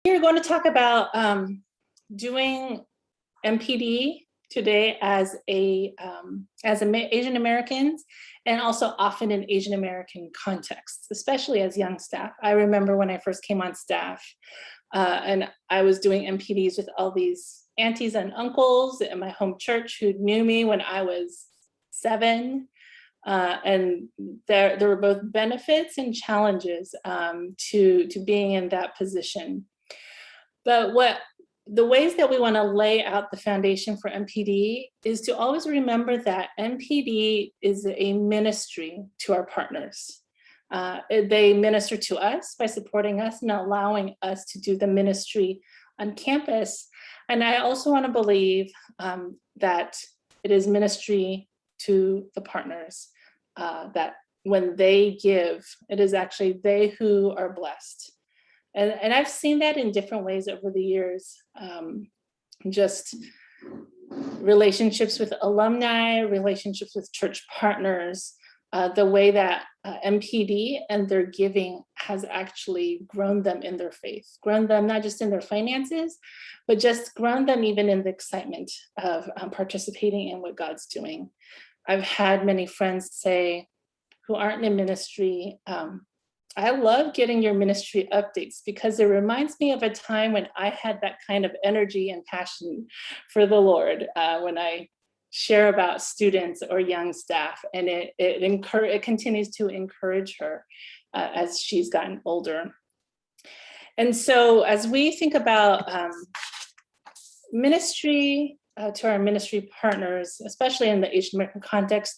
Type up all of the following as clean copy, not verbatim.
We're going to talk about doing MPD today as Asian Americans, and also often in Asian American contexts, especially as young staff. I remember when I first came on staff, and I was doing MPDs with all these aunties and uncles in my home church who knew me when I was 7. And there were both benefits and challenges to being in that position. But the ways that we want to lay out the foundation for MPD is to always remember that MPD is a ministry to our partners. They minister to us by supporting us and allowing us to do the ministry on campus. And I also want to believe that it is ministry to the partners, that when they give, it is actually they who are blessed. And I've seen that in different ways over the years, just relationships with alumni, relationships with church partners, the way that MPD and their giving has actually grown them in their faith, grown them not just in their finances, but just grown them even in the excitement of participating in what God's doing. I've had many friends say, who aren't in ministry, I love getting your ministry updates because it reminds me of a time when I had that kind of energy and passion for the Lord when I share about students or young staff, and it continues to encourage her as she's gotten older. And so as we think about ministry to our ministry partners, especially in the Asian American context,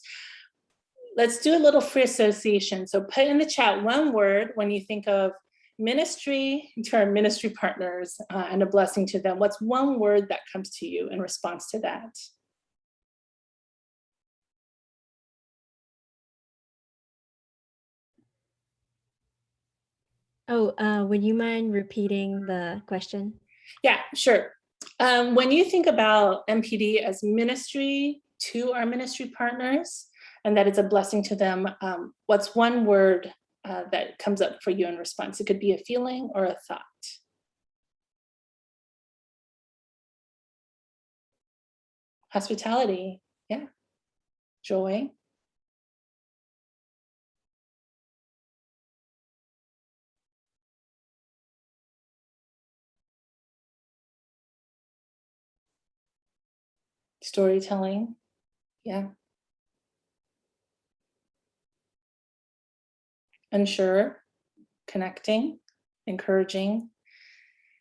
let's do a little free association. So put in the chat one word when you think of ministry to our ministry partners and a blessing to them. What's one word that comes to you in response to that? Oh, would you mind repeating the question? Yeah, sure. When you think about MPD as ministry to our ministry partners, and that it's a blessing to them, what's one word that comes up for you in response? It could be a feeling or a thought. Hospitality, yeah. Joy. Storytelling, yeah. Unsure, connecting, encouraging.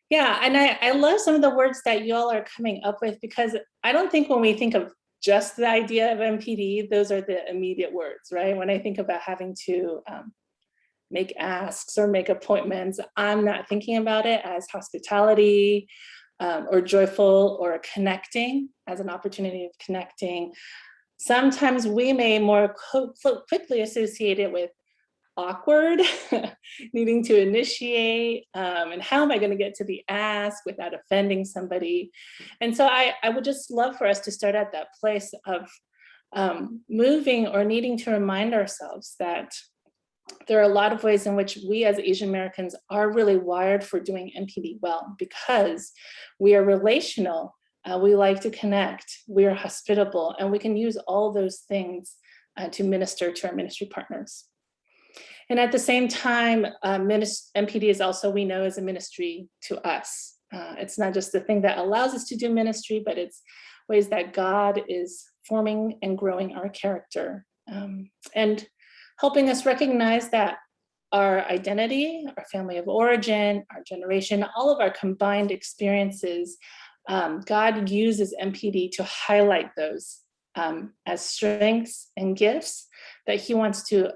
Yeah, and I love some of the words that you all are coming up with, because I don't think when we think of just the idea of MPD, those are the immediate words, right? When I think about having to make asks or make appointments, I'm not thinking about it as hospitality or joyful or connecting, as an opportunity of connecting. Sometimes we may more quickly associate it with awkward, needing to initiate, and how am I going to get to the ask without offending somebody? And so I would just love for us to start at that place of moving or needing to remind ourselves that there are a lot of ways in which we as Asian Americans are really wired for doing MPD well, because we are relational, we like to connect, we are hospitable, and we can use all those things to minister to our ministry partners. And at the same time, MPD is also, we know, is a ministry to us. It's not just the thing that allows us to do ministry, but it's ways that God is forming and growing our character, and helping us recognize that our identity, our family of origin, our generation, all of our combined experiences, God uses MPD to highlight those as strengths and gifts that He wants to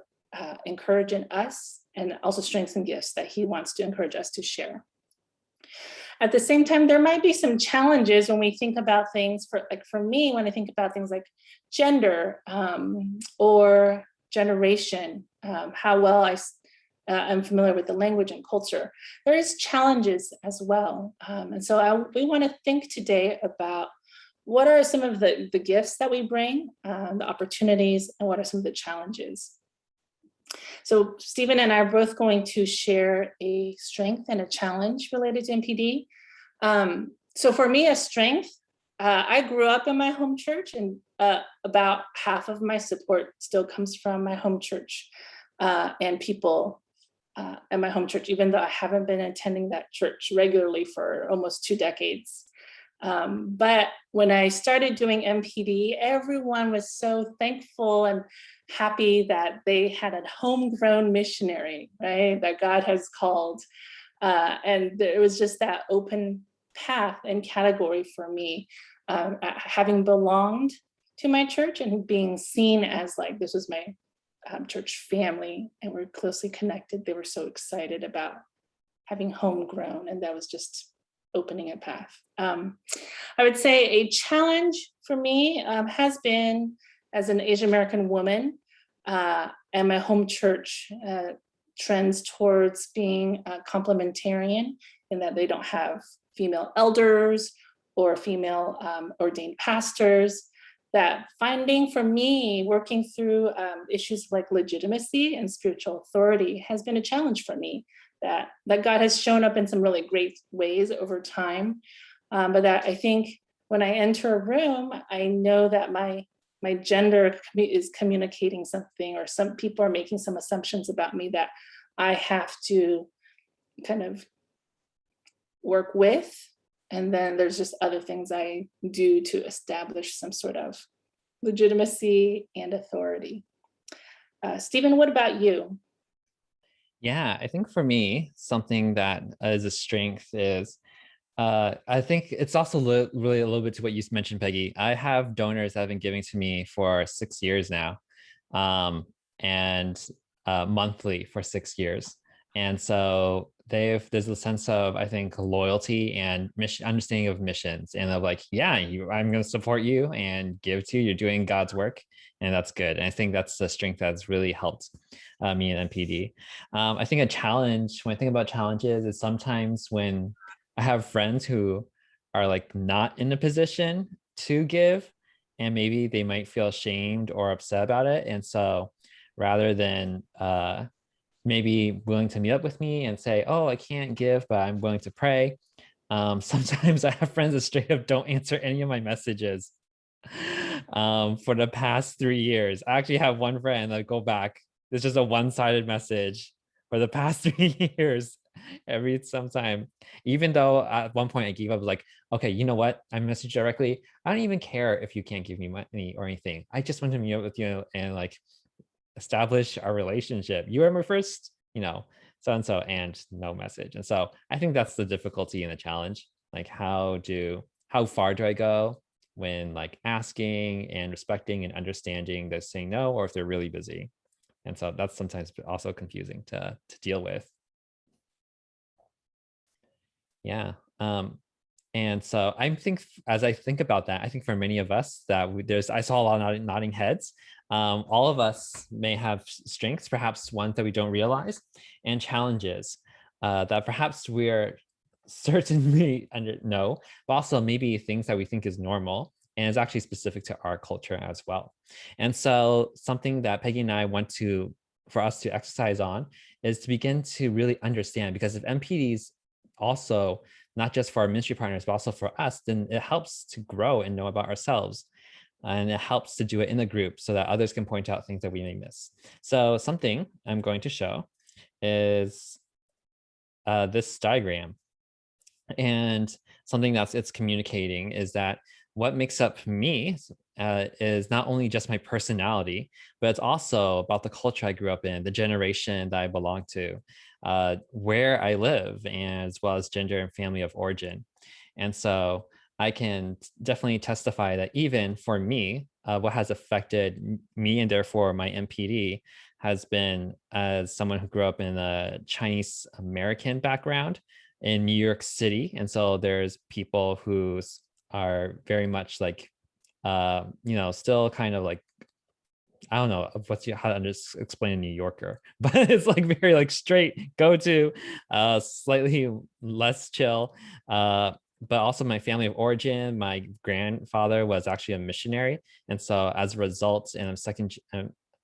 encourage in us, and also strengths and gifts that He wants to encourage us to share. At the same time, there might be some challenges when we think about things, for me, when I think about things like gender or generation, how well I'm familiar with the language and culture, there is challenges as well. And so we want to think today about what are some of the gifts that we bring, the opportunities, and what are some of the challenges. So Stephen and I are both going to share a strength and a challenge related to MPD. So for me, a strength, I grew up in my home church, and about half of my support still comes from my home church and people at my home church, even though I haven't been attending that church regularly for almost 2 decades. But when I started doing MPD, everyone was so thankful and happy that they had a homegrown missionary, right, that God has called. And there was just that open path and category for me, having belonged to my church and being seen as like this was my church family, and we're closely connected. They were so excited about having homegrown, and that was just opening a path. I would say a challenge for me has been, as an Asian American woman, and my home church trends towards being complementarian, in that they don't have female elders or female ordained pastors. That finding for me, working through issues like legitimacy and spiritual authority has been a challenge for me, that God has shown up in some really great ways over time. But that I think when I enter a room, I know that my gender is communicating something, or some people are making some assumptions about me that I have to kind of work with. And then there's just other things I do to establish some sort of legitimacy and authority. Stephen, what about you? Yeah, I think for me, something that is a strength is I think it's also really a little bit to what you mentioned, Peggy. I have donors that have been giving to me for 6 years now, and monthly for 6 years. And so there's a sense of, I think, loyalty and mission, understanding of missions, and of like, yeah, I'm going to support you and give to you. You're doing God's work, and that's good. And I think that's the strength that's really helped me in MPD. I think a challenge, when I think about challenges, is sometimes when I have friends who are like not in a position to give, and maybe they might feel ashamed or upset about it. And so rather than maybe willing to meet up with me and say, oh, I can't give, but I'm willing to pray. Sometimes I have friends that straight up don't answer any of my messages for the past 3 years. I actually have one friend that go back. It's just a one-sided message for the past 3 years. Every sometime, even though at one point I gave up, like, okay, you know what? I message directly. I don't even care if you can't give me money or anything. I just want to meet up with you and like establish our relationship. You are my first, so and so, and no message. And so I think that's the difficulty and the challenge. Like, how far do I go when like asking and respecting and understanding they're saying no, or if they're really busy. And so that's sometimes also confusing to deal with. Yeah. And so as I think about that, I think for many of us that I saw a lot of nodding heads. All of us may have strengths, perhaps ones that we don't realize, and challenges that perhaps we're certainly know, but also maybe things that we think is normal and is actually specific to our culture as well. And so something that Peggy and I want for us to exercise on is to begin to really understand, because if MPDs also, not just for our ministry partners, but also for us, then it helps to grow and know about ourselves. And it helps to do it in the group so that others can point out things that we may miss. So something I'm going to show is this diagram. And something that's it's communicating is that what makes up me is not only just my personality, but it's also about the culture I grew up in, the generation that I belong to, where I live, and as well as gender and family of origin. And so I can definitely testify that even for me, what has affected me and therefore my MPD has been, as someone who grew up in a Chinese American background in New York City. And so there's people who are very much like, still kind of like, I don't know how to explain a New Yorker, but it's like very like straight, go to, slightly less chill. But also my family of origin, my grandfather was actually a missionary. And so as a result, and I'm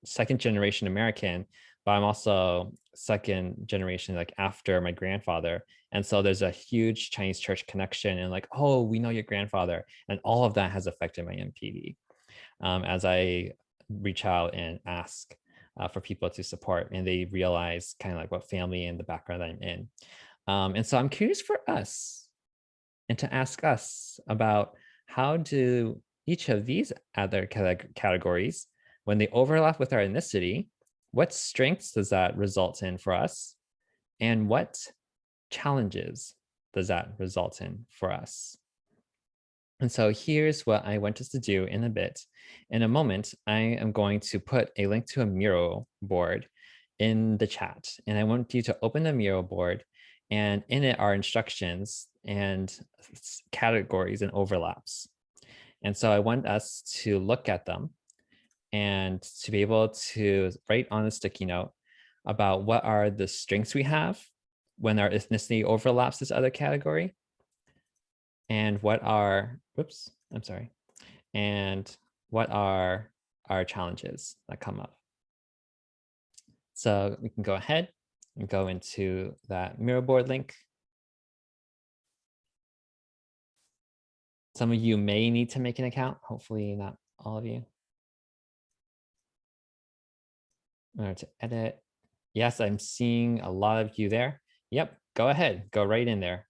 second generation American, but I'm also second generation, like after my grandfather. And so there's a huge Chinese church connection and like, oh, we know your grandfather. And all of that has affected my MPD as I reach out and ask for people to support, and they realize kind of like what family and the background I'm in. And so I'm curious for us and to ask us about how do each of these other categories, when they overlap with our ethnicity, what strengths does that result in for us? And what challenges does that result in for us? And so here's what I want us to do in a bit. In a moment, I am going to put a link to a Miro board in the chat. And I want you to open the Miro board, and in it are instructions and categories and overlaps. And so I want us to look at them and to be able to write on a sticky note about what are the strengths we have when our ethnicity overlaps this other category, and what are, whoops, I'm sorry, and what are our challenges that come up. So we can go ahead and go into that Miro board link. Some of you may need to make an account, hopefully not all of you. In order to edit. Yes, I'm seeing a lot of you there. Yep, go ahead, go right in there.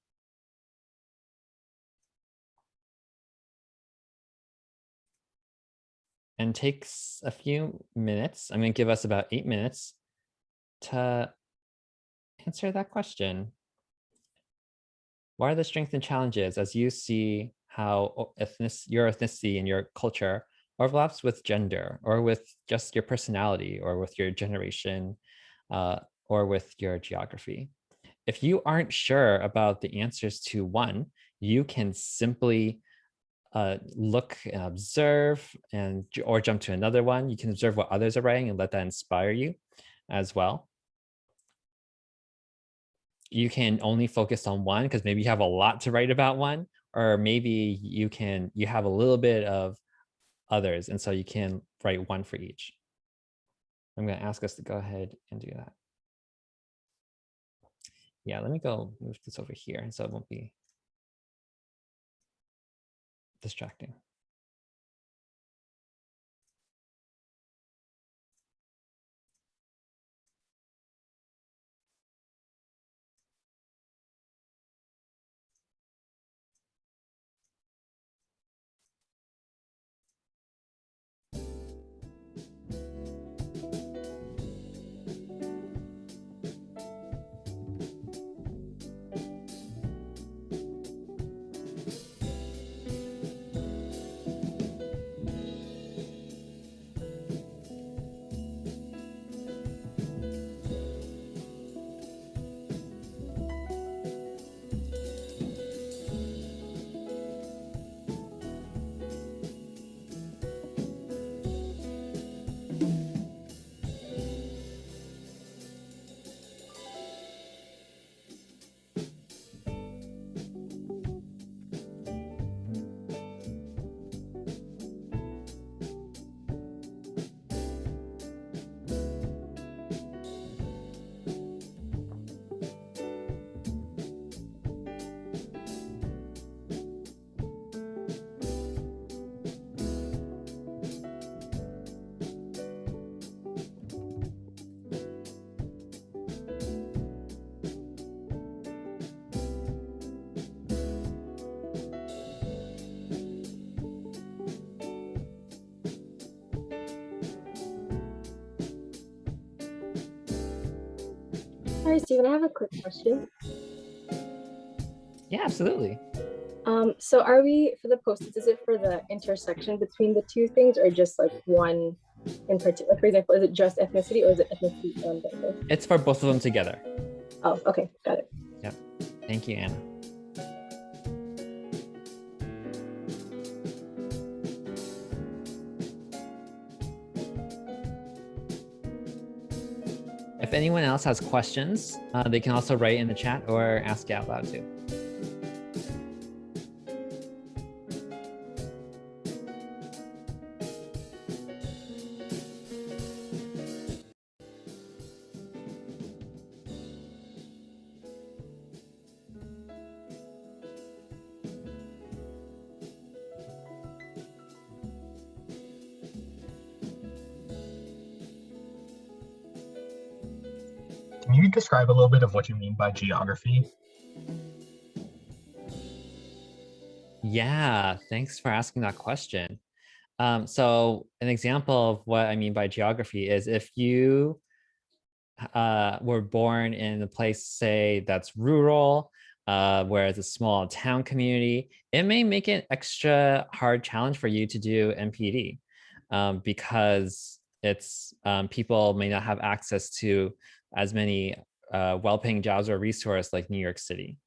And takes a few minutes. I'm going to give us about 8 minutes to answer that question. What are the strengths and challenges as you see how your ethnicity and your culture overlaps with gender, or with just your personality, or with your generation, or with your geography? If you aren't sure about the answers to one, you can simply look and observe, or jump to another one. You can observe what others are writing and let that inspire you as well. You can only focus on one because maybe you have a lot to write about one, or maybe you have a little bit of others, and so you can write one for each. I'm going to ask us to go ahead and do that. Yeah, let me go move this over here so it won't be distracting. Hi, Stephen, I have a quick question. Yeah, absolutely. So are we, for the post-its, is it for the intersection between the two things, or just like one in particular? For example, is it just ethnicity, or is it ethnicity and gender? It's for both of them together. Oh, okay, got it. Yep. Thank you, Anna. If anyone else has questions, they can also write in the chat or ask it out loud too. can you describe a little bit of what you mean by geography? Yeah, thanks for asking that question. So an example of what I mean by geography is if you were born in a place, say, that's rural, where it's a small town community, it may make it extra hard challenge for you to do NPD because it's people may not have access to as many well-paying jobs or resources like New York City.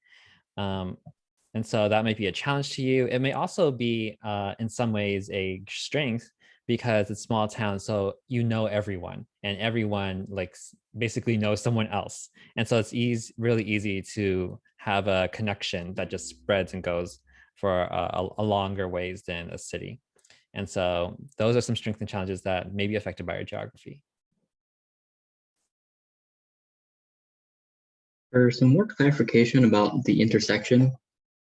And so that might be a challenge to you. It may also be, in some ways, a strength because it's small town, so you know everyone, and everyone like basically knows someone else, and so it's really easy to have a connection that just spreads and goes for a longer ways than a city. And so those are some strengths and challenges that may be affected by your geography. For some more clarification about the intersection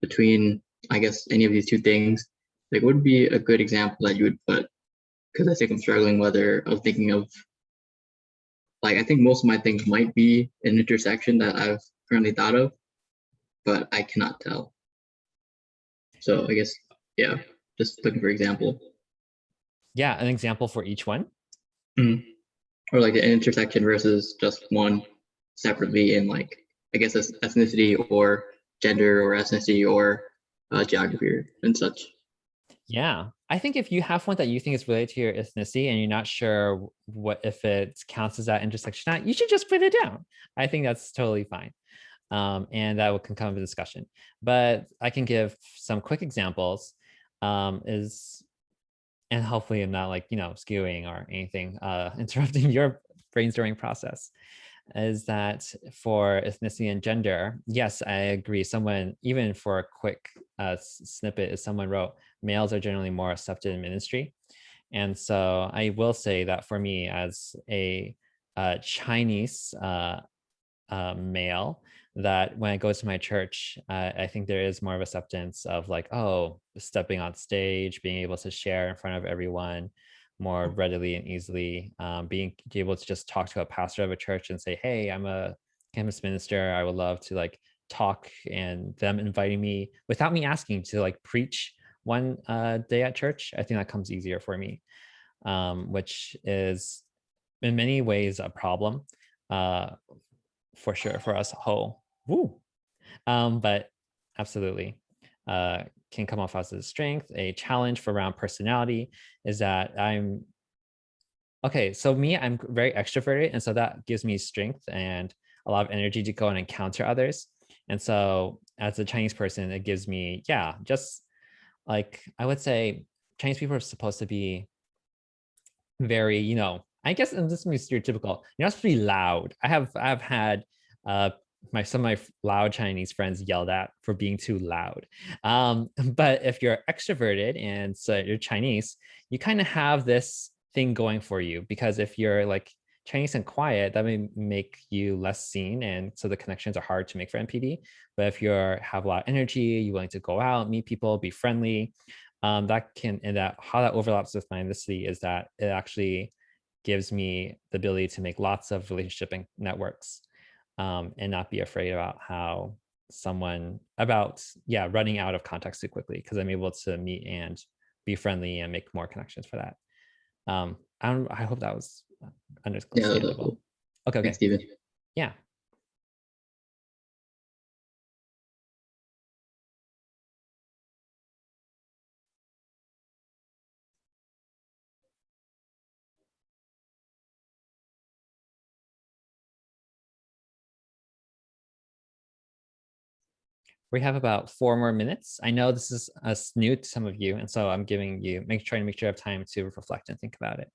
between, I guess, any of these two things, like what would be a good example that you would put? Because I think I'm struggling whether I was thinking of, like, I think most of my things might be an intersection that I've currently thought of, but I cannot tell. So I guess, yeah, just looking for example. Yeah, an example for each one. Mhm. Or like an intersection versus just one separately in, like, I guess ethnicity or gender or ethnicity or geography and such. Yeah, I think if you have one that you think is related to your ethnicity and you're not sure what if it counts as that intersection or not, you should just put it down. I think that's totally fine. And that can come to discussion. But I can give some quick examples. And hopefully I'm not like, skewing or anything, interrupting your brainstorming process. Is that for ethnicity and gender? Yes, I agree. Someone, even for a quick snippet, as someone wrote, males are generally more accepted in ministry. And so I will say that for me as a Chinese male, that when I go to my church, I think there is more of acceptance of like, oh, stepping on stage, being able to share in front of everyone more readily and easily, being able to just talk to a pastor of a church and say, hey, I'm a campus minister. I would love to like talk, and them inviting me without me asking to like preach one day at church. I think that comes easier for me, which is in many ways a problem. For sure for us whole. Woo. But absolutely can come off as a strength. A challenge for around personality is that I'm okay. So me, I'm very extroverted, and so that gives me strength and a lot of energy to go and encounter others. And so as a Chinese person, it gives me, yeah, just like I would say Chinese people are supposed to be very, I guess, and this is stereotypical, you're not supposed to be loud. I've had uh some of my loud Chinese friends yelled at for being too loud. But if you're extroverted and so you're Chinese, you kind of have this thing going for you, because if you're like Chinese and quiet, that may make you less seen, and so the connections are hard to make for NPD. But if you're have a lot of energy, you're willing to go out, meet people, be friendly, that can, and that how that overlaps with my ethnicity is that it actually gives me the ability to make lots of relationship and networks, and not be afraid about running out of context too quickly, because I'm able to meet and be friendly and make more connections for that. I hope that was Yeah, that's understandable. cool. Okay. Thanks, Steven. Yeah. We have about 4 more minutes. I know this is new to some of you, and so I'm trying to make sure you have time to reflect and think about it.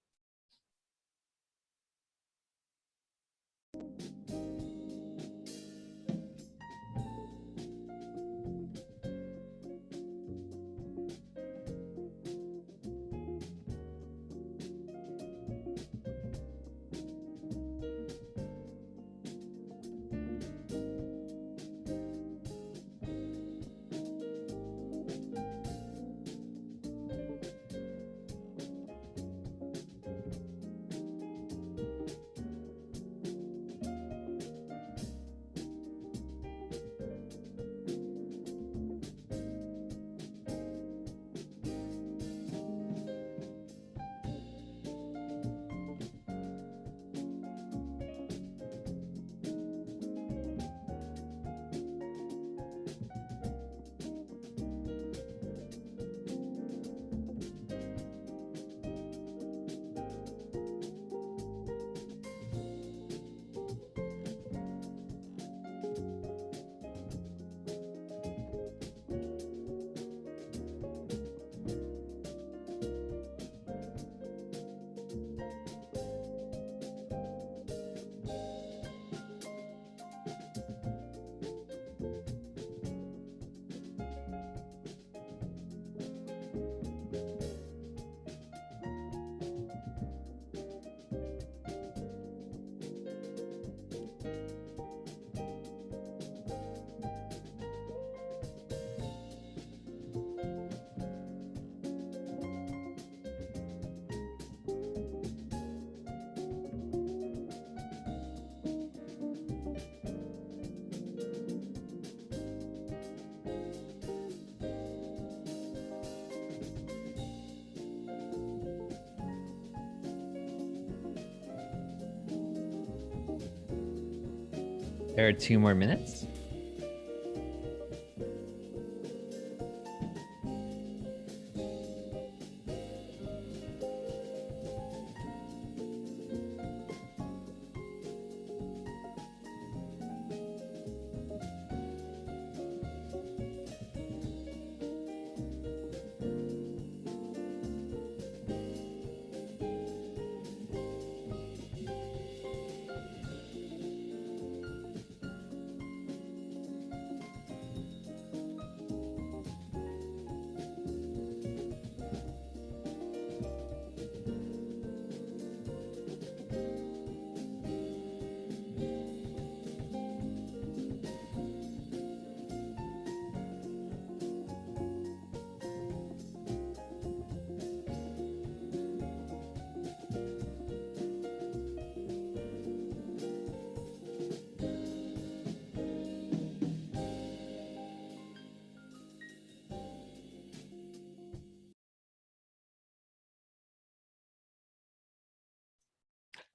There are 2 more minutes.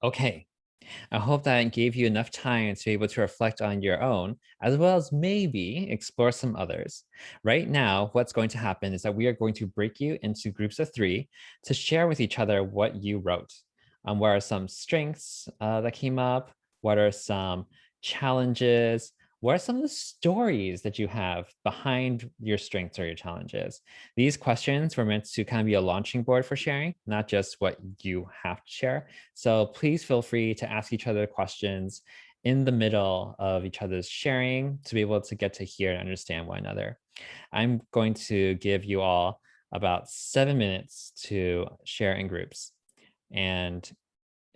Okay, I hope that gave you enough time to be able to reflect on your own, as well as maybe explore some others. Right now, what's going to happen is that we are going to break you into groups of 3 to share with each other what you wrote. What are some strengths that came up? What are some challenges? What are some of the stories that you have behind your strengths or your challenges? These questions were meant to kind of be a launching board for sharing, not just what you have to share. So please feel free to ask each other questions in the middle of each other's sharing to be able to get to hear and understand one another. I'm going to give you all about 7 minutes to share in groups. And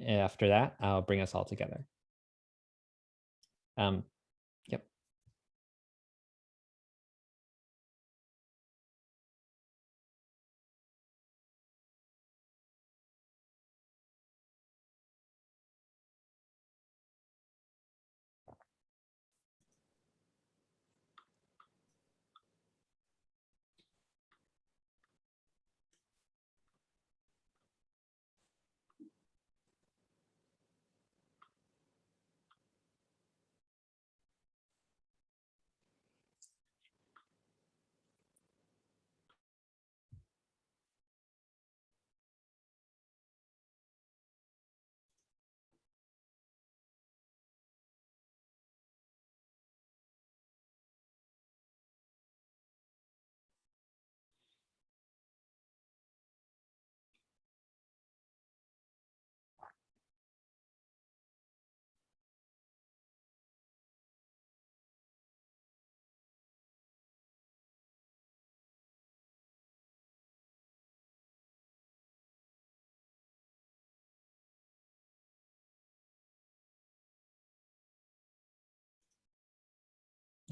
after that, I'll bring us all together. Yep.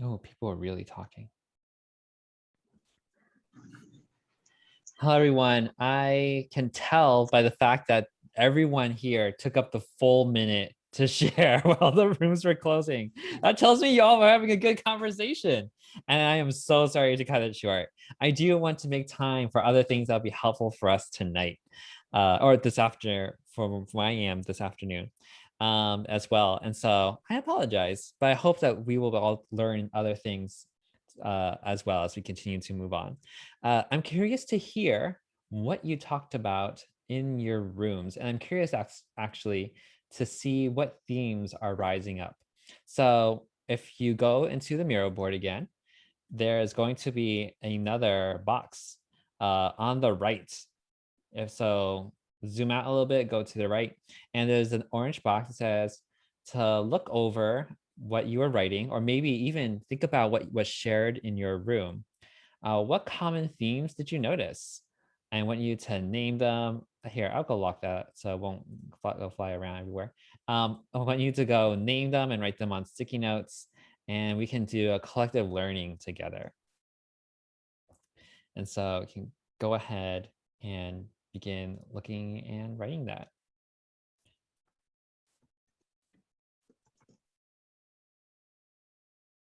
Oh, people are really talking. Hello, everyone. I can tell by the fact that everyone here took up the full minute to share while the rooms were closing. That tells me y'all were having a good conversation. And I am so sorry to cut it short. I do want to make time for other things that'll be helpful for us tonight, or this afternoon, from I am this afternoon as well. And so I apologize, but I hope that we will all learn other things as well as we continue to move on. I'm curious to hear what you talked about in your rooms, and I'm curious actually to see what themes are rising up. So if you go into the Miro board again, there is going to be another box on the right. If so, zoom out a little bit, go to the right, and there's an orange box that says to look over what you are writing, or maybe even think about what was shared in your room. What common themes did you notice? I want you to name them. Here, I'll go lock that so it won't fly around everywhere. I want you to go name them and write them on sticky notes, and we can do a collective learning together. And so you can go ahead and begin looking and writing that.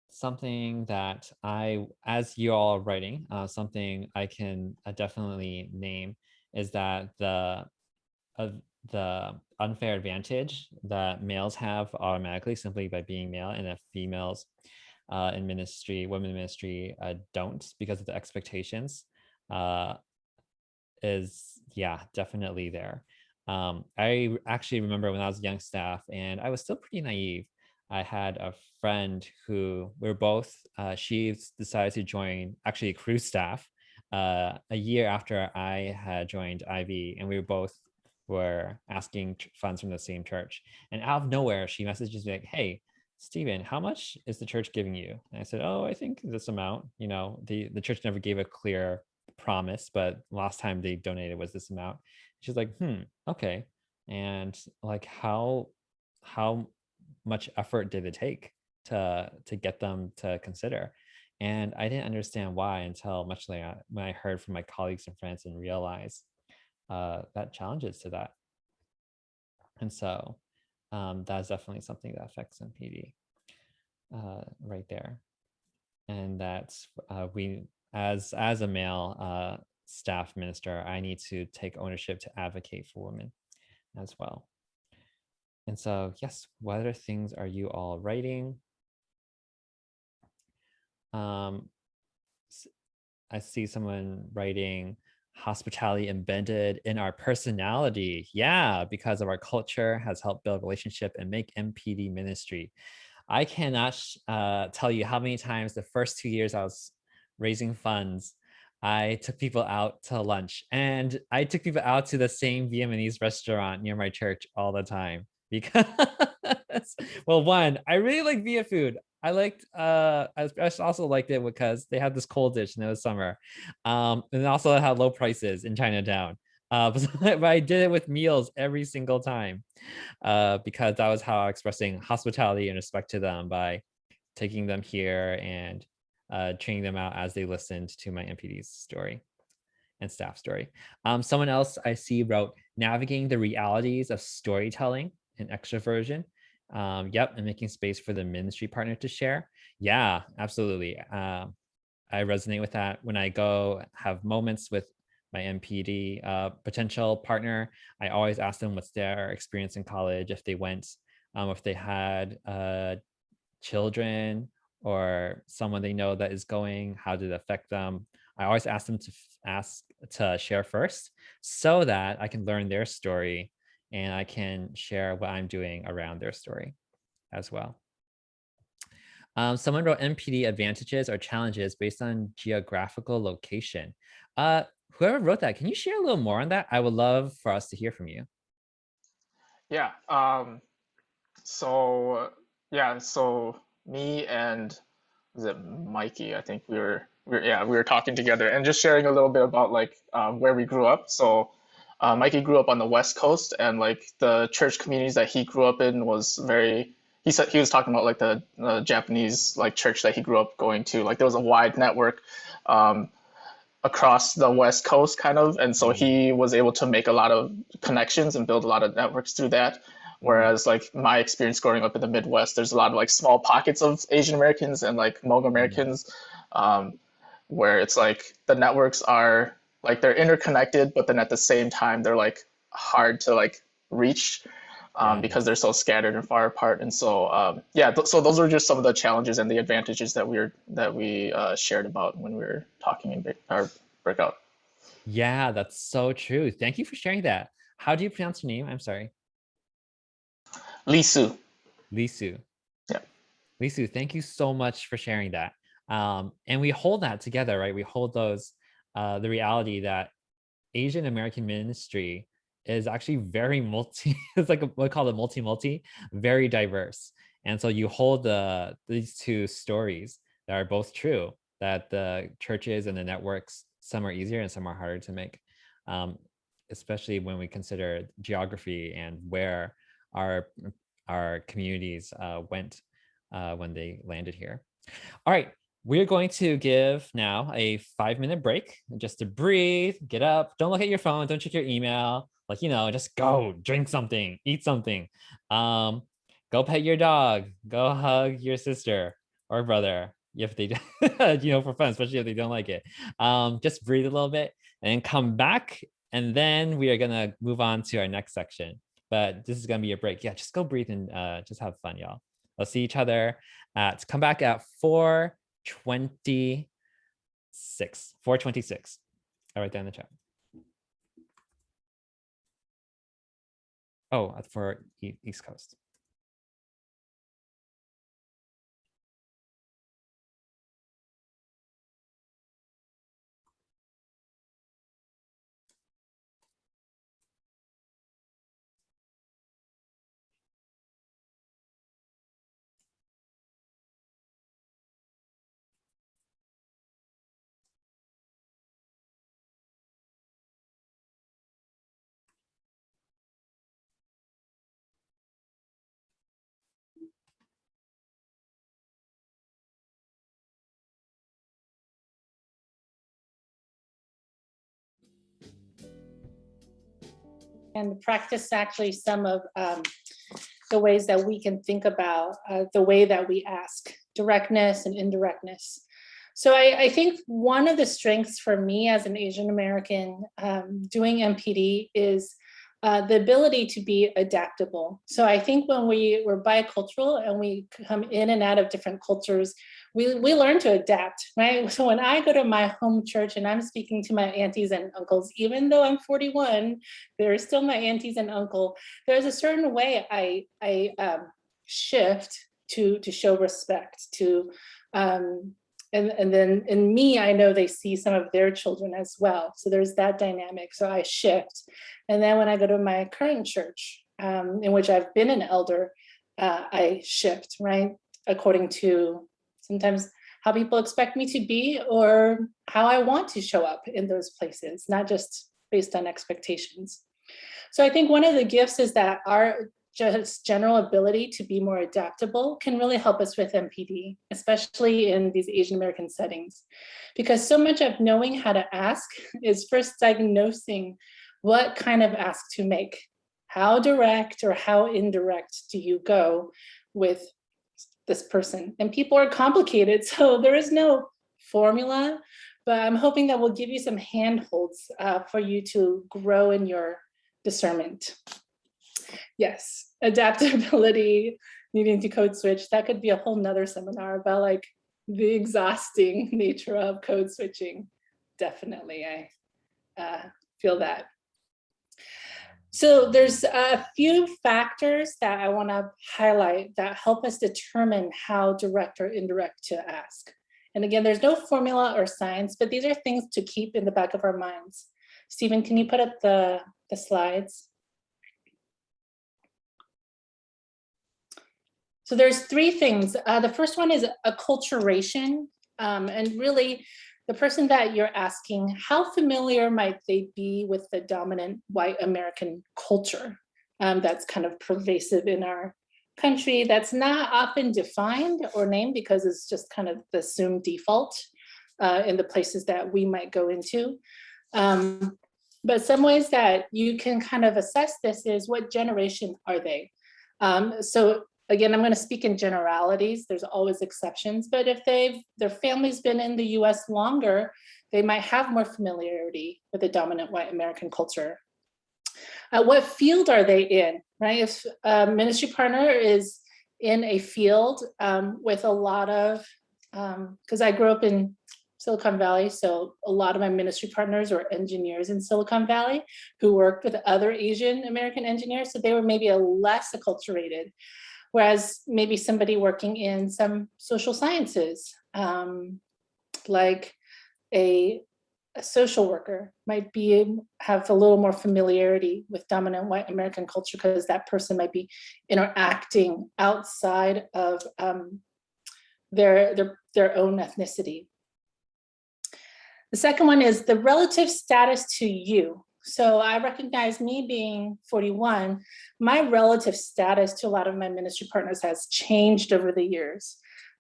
Something that as you all are writing, something I can definitely name is that the unfair advantage that males have automatically simply by being male, and that females in ministry, women in ministry, don't, because of the expectations, is, yeah, definitely there. I actually remember when I was young staff and I was still pretty naive. I had a friend who we were both, she decided to join actually crew staff a year after I had joined IB, and we were asking funds from the same church. And out of nowhere, she messages me like, "Hey, Stephen, how much is the church giving you?" And I said, "Oh, I think this amount." You know, the church never gave a clear promise, but last time they donated was this amount. She's like, okay. And like, how much effort did it take to get them to consider? And I didn't understand why until much later when I heard from my colleagues and friends and realized that challenges to that. And so that's definitely something that affects MPD right there. And that's we, as a male staff minister, I need to take ownership to advocate for women as well. And so, yes, what other things are you all writing? I see someone writing hospitality embedded in our personality. Yeah, because of our culture has helped build relationship and make MPD ministry. I cannot tell you how many times the first 2 years I was raising funds, I took people out to lunch, and I took people out to the same Vietnamese restaurant near my church all the time because, well, one, I really like Viet food. I liked, I also liked it because they had this cold dish and it was summer. And it also had low prices in Chinatown. But I did it with meals every single time because that was how I was expressing hospitality and respect to them, by taking them here and training them out as they listened to my MPD's story and staff story. Someone else I see wrote navigating the realities of storytelling and extroversion. Yep, and making space for the ministry partner to share. Yeah, absolutely. I resonate with that. When I go have moments with my MPD potential partner, I always ask them what's their experience in college, if they went, if they had children or someone they know that is going, how did it affect them? I always ask them to ask to share first so that I can learn their story and I can share what I'm doing around their story as well. Someone wrote MPD advantages or challenges based on geographical location. Whoever wrote that, can you share a little more on that? I would love for us to hear from you. Yeah. So yeah. So me and was it Mikey? I think we were talking together and just sharing a little bit about like where we grew up. So Mikey grew up on the West Coast, and like the church communities that he grew up in was very. He said he was talking about like the Japanese like church that he grew up going to. Like there was a wide network across the West Coast, kind of, and so he was able to make a lot of connections and build a lot of networks through that. Whereas like my experience growing up in the Midwest, there's a lot of like small pockets of Asian Americans and like Hmong Americans, where it's like the networks are like they're interconnected, but then at the same time they're like hard to like reach because they're so scattered and far apart. And so so those are just some of the challenges and the advantages that we shared about when we were talking in our breakout. Yeah, that's so true. Thank you for sharing that. How do you pronounce your name? I'm sorry. Lisu. Lisu. Yeah. Lisu, thank you so much for sharing that. And we hold that together, right? We hold those, the reality that Asian American ministry is actually very it's like we call it multi, very diverse. And so you hold these two stories that are both true, that the churches and the networks, some are easier and some are harder to make, especially when we consider geography and where our communities went when they landed here. All right, we're going to give now a 5-minute break just to breathe, get up, don't look at your phone, don't check your email, like, just go drink something, eat something, go pet your dog, go hug your sister or brother if they for fun, especially if they don't like it. Just breathe a little bit and then come back And then we are gonna move on to our next section. But this is gonna be a break. Yeah, just go breathe and just have fun, y'all. I'll see each other come back at 4:26. 4:26. I'll write that in the chat. Oh, for East Coast. And practice actually some of the ways that we can think about the way that we ask, directness and indirectness. So I think one of the strengths for me as an Asian American doing MPD is the ability to be adaptable. So I think when we're bicultural and we come in and out of different cultures, we learn to adapt, right? So when I go to my home church and I'm speaking to my aunties and uncles, even though I'm 41, they're still my aunties and uncle. There's a certain way I shift to show respect to, and then in me, I know they see some of their children as well. So there's that dynamic. So I shift. And then when I go to my current church, in which I've been an elder, I shift, right? According to sometimes how people expect me to be or how I want to show up in those places, not just based on expectations. So I think one of the gifts is that our just general ability to be more adaptable can really help us with MPD, especially in these Asian American settings. Because so much of knowing how to ask is first diagnosing what kind of ask to make. How direct or how indirect do you go with this person? And people are complicated, so there is no formula, but I'm hoping that we'll give you some handholds for you to grow in your discernment. Yes, adaptability, needing to code switch. That could be a whole nother seminar about like the exhausting nature of code switching. Definitely, I feel that. So there's a few factors that I want to highlight that help us determine how direct or indirect to ask. And again, there's no formula or science, but these are things to keep in the back of our minds. Stephen, can you put up the slides? So there's three things. The first one is acculturation, and really the person that you're asking, how familiar might they be with the dominant white American culture that's kind of pervasive in our country, that's not often defined or named because it's just kind of the assumed default in the places that we might go into. But some ways that you can kind of assess this is what generation are they? So again, I'm going to speak in generalities. There's always exceptions, but if their family's been in the US longer, they might have more familiarity with the dominant white American culture. What field are they in, right? If a ministry partner is in a field with a lot of, because I grew up in Silicon Valley, so a lot of my ministry partners were engineers in Silicon Valley who worked with other Asian American engineers, so they were maybe a less acculturated. Whereas maybe somebody working in some social sciences, like a social worker might have a little more familiarity with dominant white American culture because that person might be interacting outside of their own ethnicity. The second one is the relative status to you. So I recognize me being 41, my relative status to a lot of my ministry partners has changed over the years.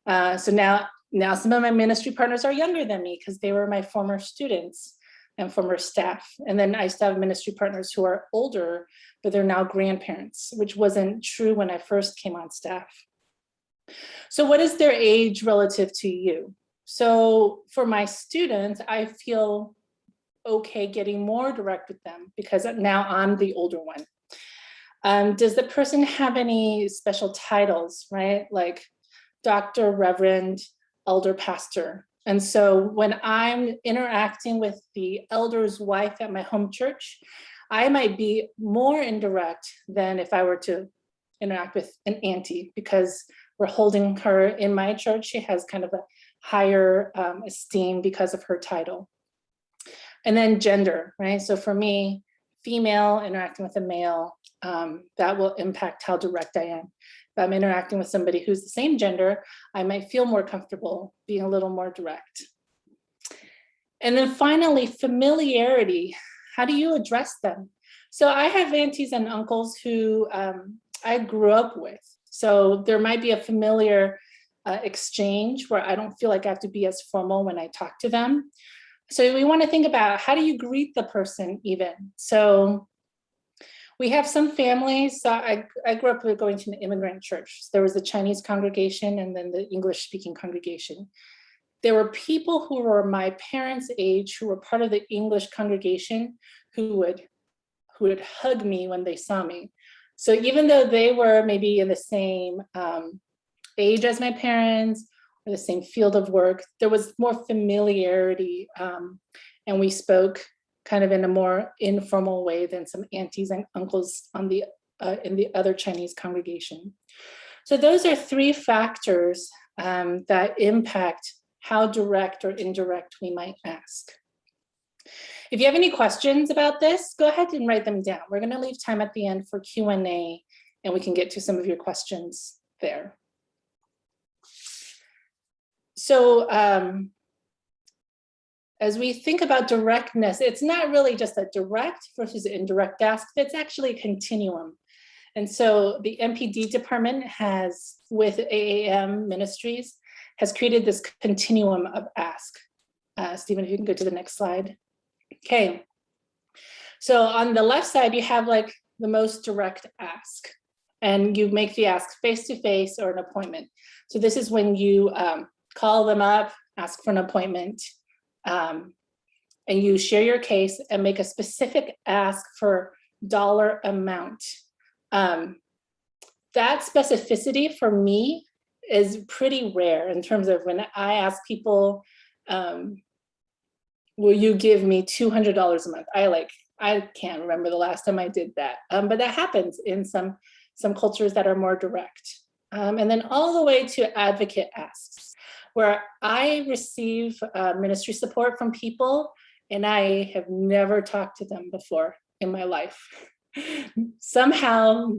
So now some of my ministry partners are younger than me because they were my former students and former staff. And then I still have ministry partners who are older, but they're now grandparents, which wasn't true when I first came on staff. So what is their age relative to you? So for my students, I feel okay getting more direct with them because now I'm the older one. Does the person have any special titles, right? Like Dr., Reverend, Elder, Pastor. And so when I'm interacting with the elder's wife at my home church, I might be more indirect than if I were to interact with an auntie, because we're holding her in my church. She has kind of a higher esteem because of her title. And then gender, right? So for me, female interacting with a male, that will impact how direct I am. If I'm interacting with somebody who's the same gender, I might feel more comfortable being a little more direct. And then finally, familiarity. How do you address them? So I have aunties and uncles who I grew up with. So there might be a familiar exchange where I don't feel like I have to be as formal when I talk to them. So we want to think about, how do you greet the person even? So we have some families. So I grew up going to an immigrant church. There was a Chinese congregation and then the English speaking congregation. There were people who were my parents' age who were part of the English congregation who would hug me when they saw me. So even though they were maybe in the same age as my parents, or the same field of work, there was more familiarity, and we spoke kind of in a more informal way than some aunties and uncles on the in the other Chinese congregation. So those are three factors that impact how direct or indirect we might ask. If you have any questions about this, go ahead and write them down. We're going to leave time at the end for Q&A, and we can get to some of your questions there. So as we think about directness, it's not really just a direct versus indirect ask, it's actually a continuum. And so the MPD department has, with AAM Ministries, has created this continuum of ask. Stephen, if you can go to the next slide. Okay, so on the left side, you have like the most direct ask, and you make the ask face-to-face or an appointment. So this is when you call them up, ask for an appointment, and you share your case and make a specific ask for dollar amount. That specificity for me is pretty rare in terms of when I ask people, will you give me $200 a month? I can't remember the last time I did that, but that happens in some cultures that are more direct. And then all the way to advocate asks, where I receive ministry support from people and I have never talked to them before in my life. Somehow,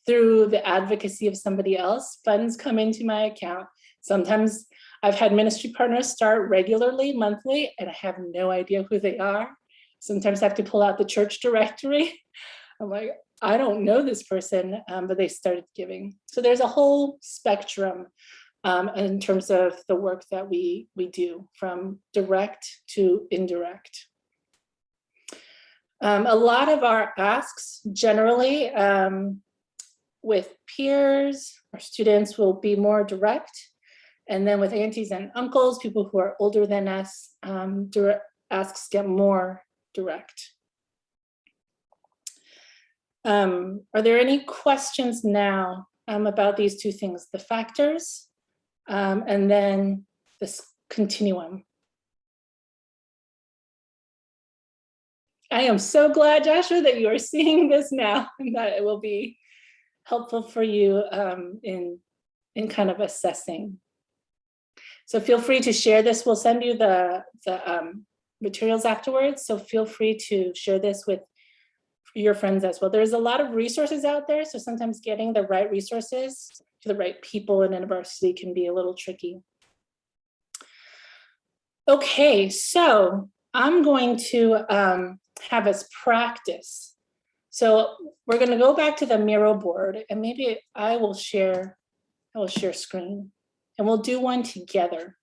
through the advocacy of somebody else, funds come into my account. Sometimes I've had ministry partners start regularly, monthly, and I have no idea who they are. Sometimes I have to pull out the church directory. I'm like, I don't know this person, but they started giving. So there's a whole spectrum in terms of the work that we do, from direct to indirect. A lot of our asks generally with peers or students will be more direct. And then with aunties and uncles, people who are older than us, direct asks get more direct. Are there any questions now about these two things, the factors and then this continuum? I am so glad, Joshua, that you are seeing this now and that it will be helpful for you in kind of assessing. So feel free to share this. We'll send you the materials afterwards. So feel free to share this with your friends as well. There's a lot of resources out there. So sometimes getting the right resources to the right people in university can be a little tricky. Okay, so I'm going to have us practice. So we're going to go back to the Miro board, and maybe I will share screen, and we'll do one together.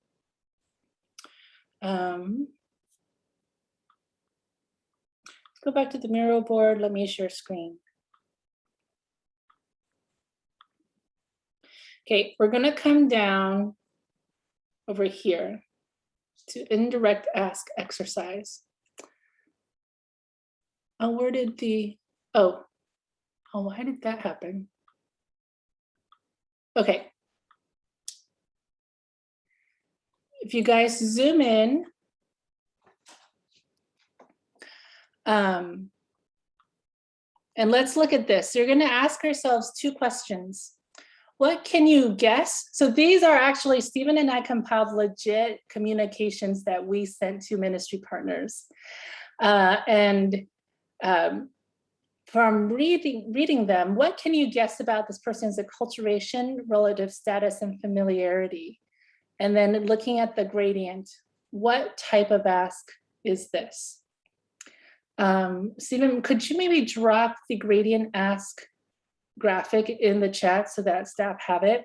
Go back to the Miro board. Let me share screen. Okay, we're going to come down over here to indirect ask exercise. Oh, where did why did that happen? Okay. If you guys zoom in, and let's look at this. You're going to ask ourselves 2 questions. What can you guess? So these are actually, Stephen and I compiled legit communications that we sent to ministry partners. And from reading them, what can you guess about this person's acculturation, relative status, and familiarity? And then looking at the gradient, what type of ask is this? Stephen, could you maybe drop the gradient ask graphic in the chat so that staff have it?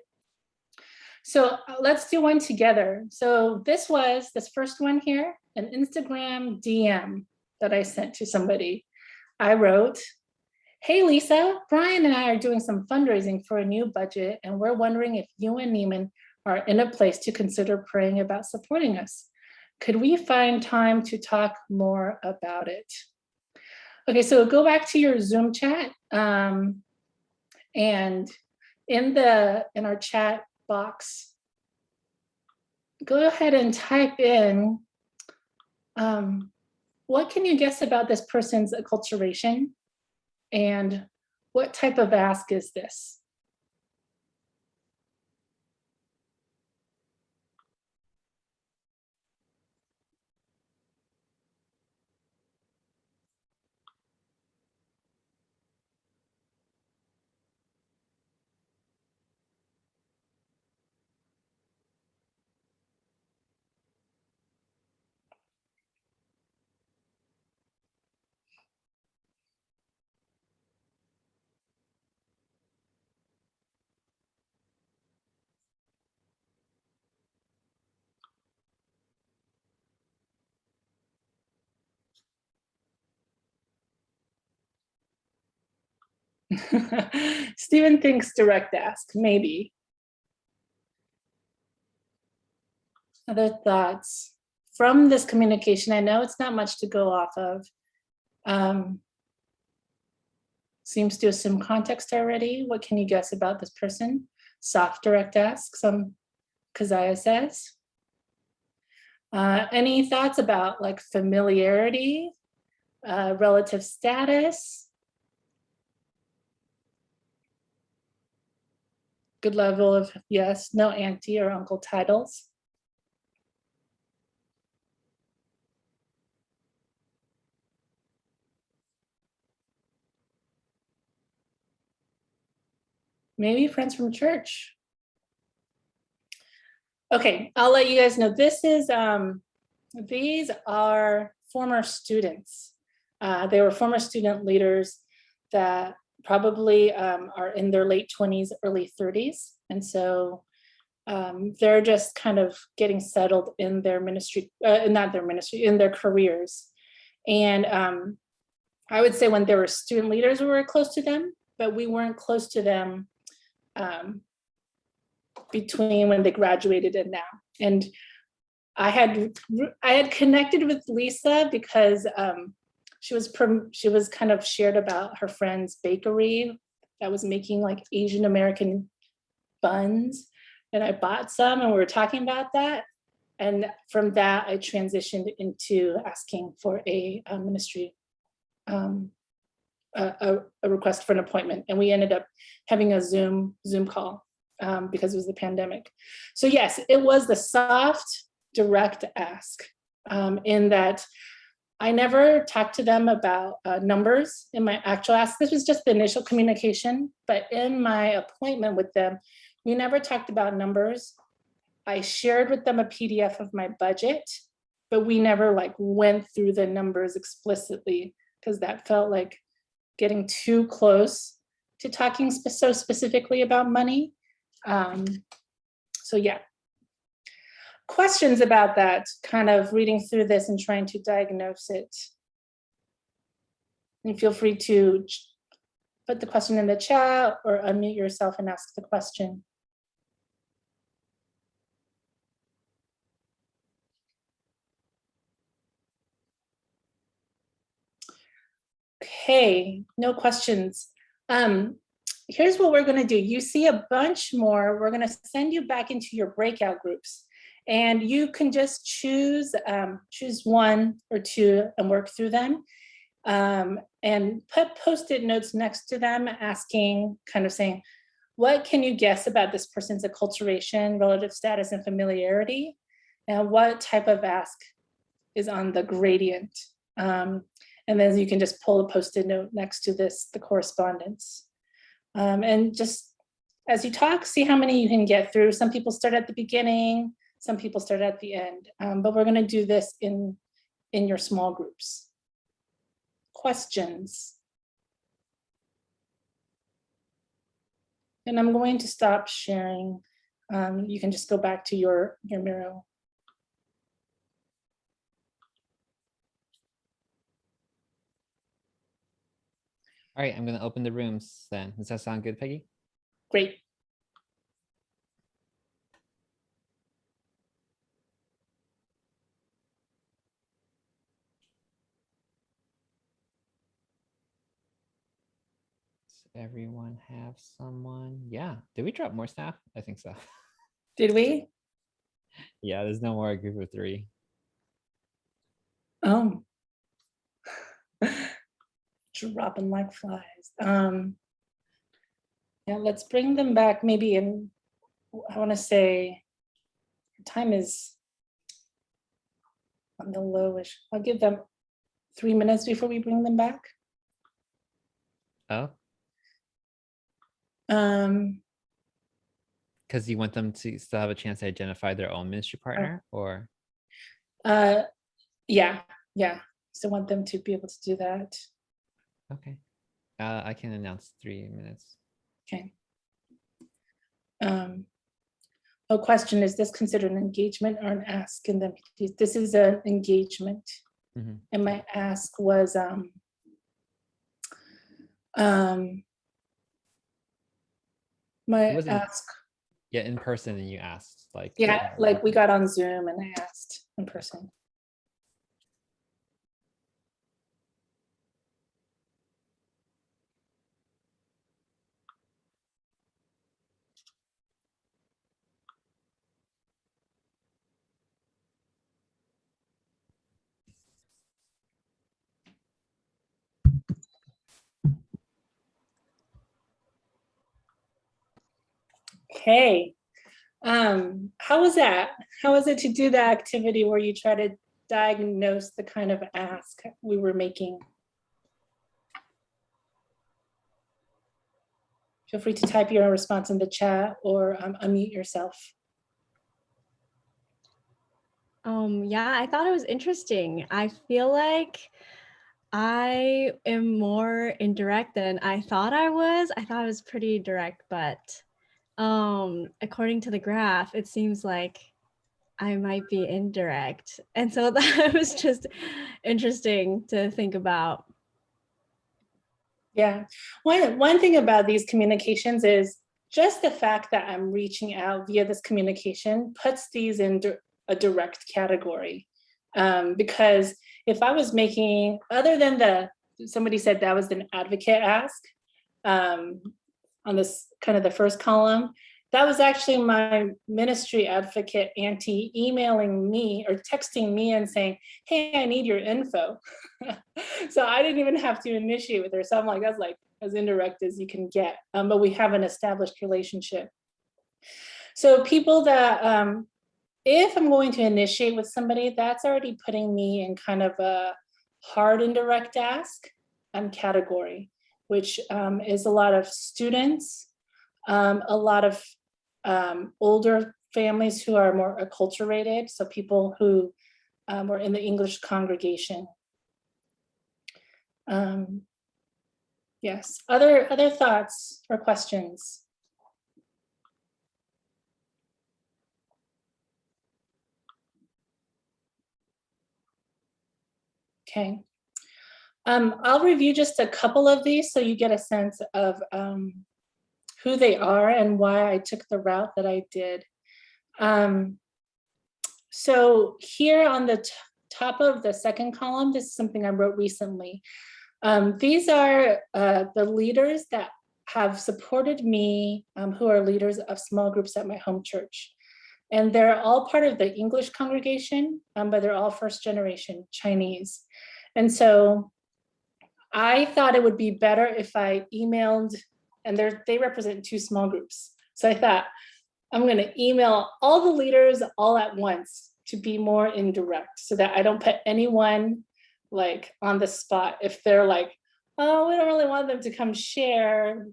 So let's do one together. So this first one here, an Instagram DM that I sent to somebody. I wrote, "Hey Lisa, Brian and I are doing some fundraising for a new budget, and we're wondering if you and Neiman are in a place to consider praying about supporting us. Could we find time to talk more about it?" Okay, so go back to your Zoom chat, and in our chat box, go ahead and type in, what can you guess about this person's acculturation, and what type of ask is this? Stephen thinks direct ask, maybe. Other thoughts from this communication? I know it's not much to go off of. Seems to assume context already. What can you guess about this person? Soft direct ask, some Keziah says. Any thoughts about like familiarity, relative status? Good level of yes, no auntie or uncle titles. Maybe friends from church. Okay, I'll let you guys know. This is, these are former students. They were former student leaders that probably are in their late 20s, early 30s. And so they're just kind of getting settled in their ministry, not their ministry, in their careers. And I would say when they were student leaders, we were close to them, but we weren't close to them between when they graduated and now. And I had connected with Lisa because she was kind of shared about her friend's bakery that was making like Asian American buns, and I bought some, and we were talking about that. And from that, I transitioned into asking for a ministry, a request for an appointment, and we ended up having a Zoom call because it was the pandemic. So yes, it was the soft, direct ask, in that I never talked to them about numbers in my actual ask. This was just the initial communication, but in my appointment with them, we never talked about numbers. I shared with them a PDF of my budget, but we never like went through the numbers explicitly because that felt like getting too close to talking so specifically about money. So yeah. Questions about that, kind of reading through this and trying to diagnose it? And feel free to put the question in the chat or unmute yourself and ask the question. Okay, no questions. Here's what we're gonna do. You see a bunch more. We're gonna send you back into your breakout groups. And you can just choose one or two and work through them. And put Post-it notes next to them asking, kind of saying, what can you guess about this person's acculturation, relative status, and familiarity? And what type of ask is on the gradient? And then you can just pull a Post-it note next to the correspondence. And just as you talk, see how many you can get through. Some people start at the beginning, some people start at the end, but we're gonna do this in your small groups. Questions? And I'm going to stop sharing. You can just go back to your Miro. All right, I'm going to open the rooms then. Does that sound good, Peggy? Great. Does everyone have someone? Yeah. Did we drop more staff? I think so. Did we? Yeah, there's no more group of 3. Oh. Dropping like flies. Yeah, let's bring them back maybe in, I want to say, time is on the lowish. I'll give them 3 minutes before we bring them back. Oh, Um, because you want them to still have a chance to identify their own ministry partner, or? yeah. So want them to be able to do that. Okay. I can announce 3 minutes. Okay. Question, is this considered an engagement or an ask? And then this is an engagement. Mhm. And my ask was my It wasn't- ask, Yeah, in person, and you asked like. yeah, like we got on Zoom and I asked in person. Okay. How was that? How was it to do the activity where you try to diagnose the kind of ask we were making? Feel free to type your response in the chat or unmute yourself. Yeah, I thought it was interesting. I feel like I am more indirect than I thought I was. I thought I was pretty direct, but according to the graph, it seems like I might be indirect. And so that was just interesting to think about. Yeah, one thing about these communications is just the fact that I'm reaching out via this communication puts these in a direct category. Because if I was making, other than somebody said that was an advocate ask on this kind of the first column, that was actually my ministry advocate auntie emailing me or texting me and saying, hey, I need your info. So I didn't even have to initiate with her. So I'm like, that's like as indirect as you can get, but we have an established relationship. So people that, if I'm going to initiate with somebody, that's already putting me in kind of a hard indirect ask category, which is a lot of students, a lot of older families who are more acculturated, so people who were in the English congregation. Yes, other thoughts or questions? Okay. I'll review just a couple of these so you get a sense of who they are and why I took the route that I did. So here on the top of the second column, this is something I wrote recently. These are the leaders that have supported me, who are leaders of small groups at my home church. And they're all part of the English congregation, but they're all first generation Chinese. And so I thought it would be better if I emailed, and they represent 2 small groups. So I thought, I'm going to email all the leaders all at once to be more indirect, so that I don't put anyone like on the spot. If they're like, oh, we don't really want them to come share,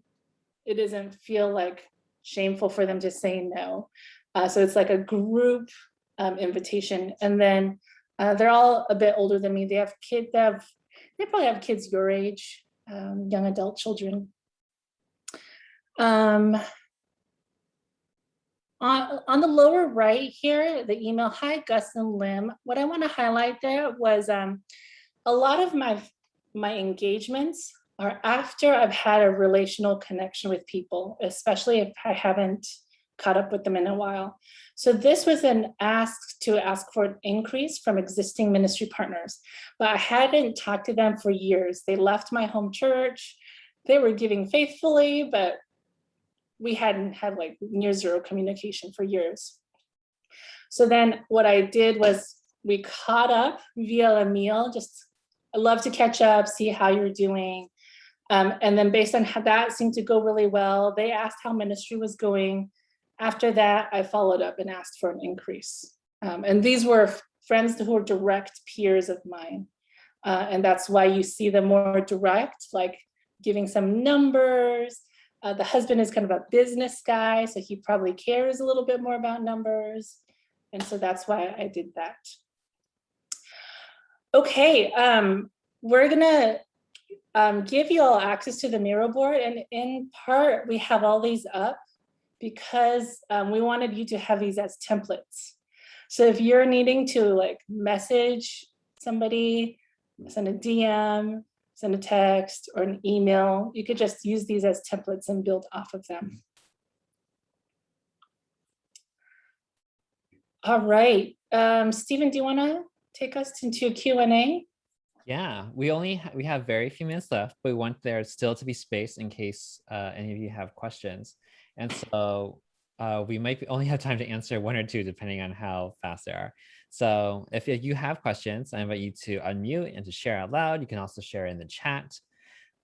it doesn't feel like shameful for them to say no. So it's like a group invitation. And then they're all a bit older than me. They have kids, they probably have kids your age, young adult children. On the lower right here, the email, hi, Gus and Lim. What I want to highlight there was a lot of my engagements are after I've had a relational connection with people, especially if I haven't caught up with them in a while. So this was an ask for an increase from existing ministry partners, but I hadn't talked to them for years. They left my home church. They were giving faithfully, but we hadn't had like near zero communication for years. So then what I did was we caught up via a meal. Just, I love to catch up, see how you're doing. And then based on how that seemed to go really well, they asked how ministry was going. After that, I followed up and asked for an increase. And these were friends who were direct peers of mine. And that's why you see them more direct, like giving some numbers. The husband is kind of a business guy, so he probably cares a little bit more about numbers. And so that's why I did that. Okay, we're gonna give you all access to the Miro board, and in part, we have all these up because we wanted you to have these as templates. So if you're needing to like message somebody, send a DM, send a text or an email, you could just use these as templates and build off of them. All right, Stephen, do you wanna take us into Q&A? Yeah, we have very few minutes left, but we want there still to be space in case any of you have questions. And so we might only have time to answer 1 or 2 depending on how fast they are. So if you have questions, I invite you to unmute and to share out loud. You can also share in the chat